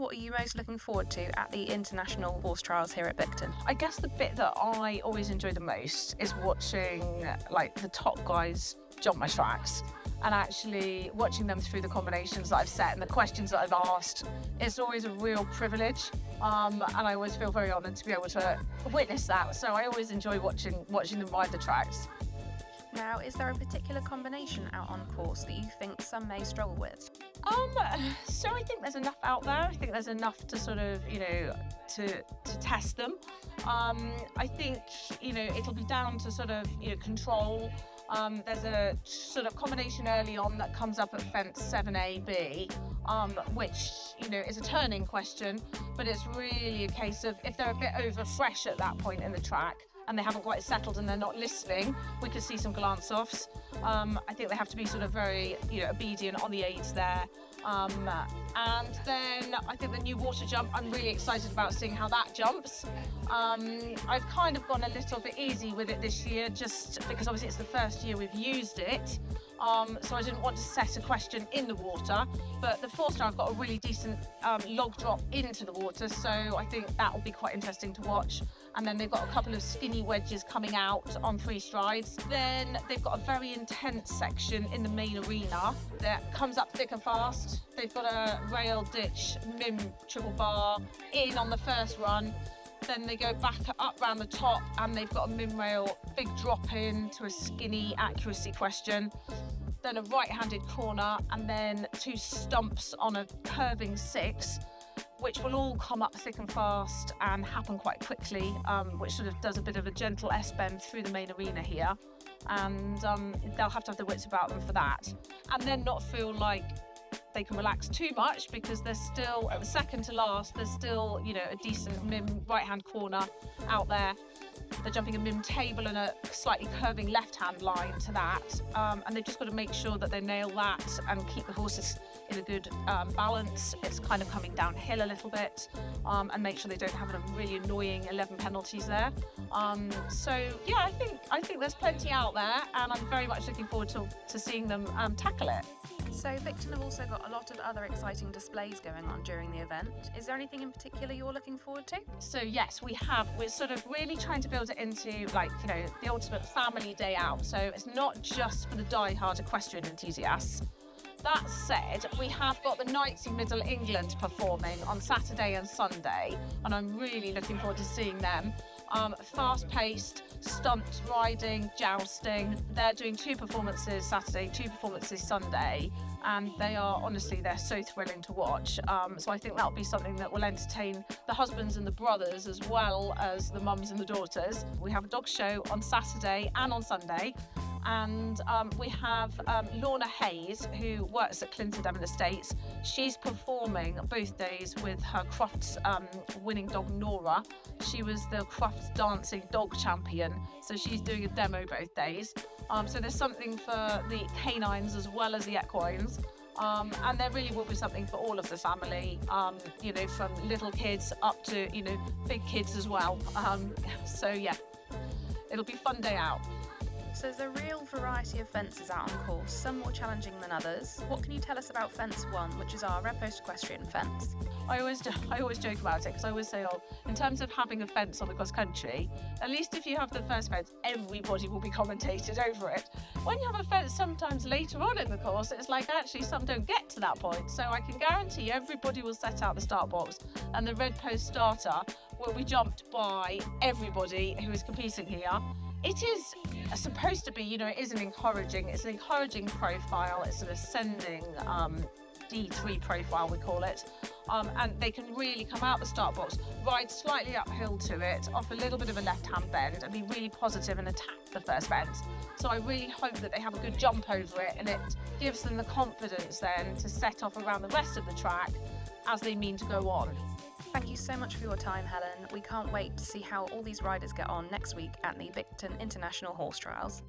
what are you most looking forward to at the International Horse Trials here at Bicton? I guess the bit that I always enjoy the most is watching the top guys jump my tracks and actually watching them through the combinations that I've set and the questions that I've asked. It's always a real privilege, and I always feel very honoured to be able to witness that. So I always enjoy watching them ride the tracks. Now, is there a particular combination out on course that you think some may struggle with? So I think there's enough out there. I think there's enough to sort of, to test them. I think, it'll be down to sort of, control. There's a sort of combination early on that comes up at fence 7AB, which, is a turning question, but it's really a case of if they're a bit over fresh at that point in the track, and they haven't quite settled and they're not listening, we could see some glance-offs. I think they have to be sort of very, obedient on the aids there. And then I think the new water jump, I'm really excited about seeing how that jumps. I've kind of gone a little bit easy with it this year, just because obviously it's the first year we've used it. So I didn't want to set a question in the water, but the 4-star I've got a really decent log drop into the water, so I think that will be quite interesting to watch. And then they've got a couple of skinny wedges coming out on 3 strides. Then they've got a very intense section in the main arena that comes up thick and fast. They've got a rail ditch, mim triple bar in on the first run. Then they go back up round the top and they've got a mim rail, big drop in to a skinny accuracy question. Then a right-handed corner and then 2 stumps on a curving 6, which will all come up thick and fast and happen quite quickly, which sort of does a bit of a gentle S-bend through the main arena here. And they'll have to have the wits about them for that. And then not feel like they can relax too much, because there's still, at the second to last, there's still, a decent mim right-hand corner out there. They're jumping a mim table and a slightly curving left-hand line to that. And they've just got to make sure that they nail that and keep the horses in a good balance. It's kind of coming downhill a little bit, and make sure they don't have a really annoying 11 penalties there. So yeah, I think there's plenty out there, and I'm very much looking forward to seeing them tackle it. So Bicton have also got a lot of other exciting displays going on during the event. Is there anything in particular you're looking forward to? So yes, we have. We're sort of really trying to build it into the ultimate family day out. So it's not just for the die-hard equestrian enthusiasts. That said, we have got the Knights of Middle England performing on Saturday and Sunday, and I'm really looking forward to seeing them. Fast-paced, stunt riding, jousting. They're doing 2 performances Saturday, 2 performances Sunday, and they're so thrilling to watch. So I think that'll be something that will entertain the husbands and the brothers as well as the mums and the daughters. We have a dog show on Saturday and on Sunday. And we have Lorna Hayes, who works at Clinton Devon Estates. She's performing both days with her Crufts winning dog Nora. She was the Crufts dancing dog champion, so she's doing a demo both days. So there's something for the canines as well as the equines. And there really will be something for all of the family, from little kids up to, big kids as well. So yeah, it'll be a fun day out. So there's a real variety of fences out on course, some more challenging than others. What can you tell us about fence 1, which is our red post equestrian fence? I always joke about it, because I always say, in terms of having a fence on the cross country, at least if you have the first fence, everybody will be commentated over it. When you have a fence sometimes later on in the course, it's like actually some don't get to that point. So I can guarantee everybody will set out the start box, and the red post starter will be jumped by everybody who is competing here. It is supposed to be, it is an encouraging profile. It's an ascending D3 profile, we call it. And they can really come out the start box, ride slightly uphill to it, off a little bit of a left-hand bend, and be really positive and attack the first fence. So I really hope that they have a good jump over it, and it gives them the confidence then to set off around the rest of the track as they mean to go on. Thank you so much for your time, Helen. We can't wait to see how all these riders get on next week at the Bicton International Horse Trials.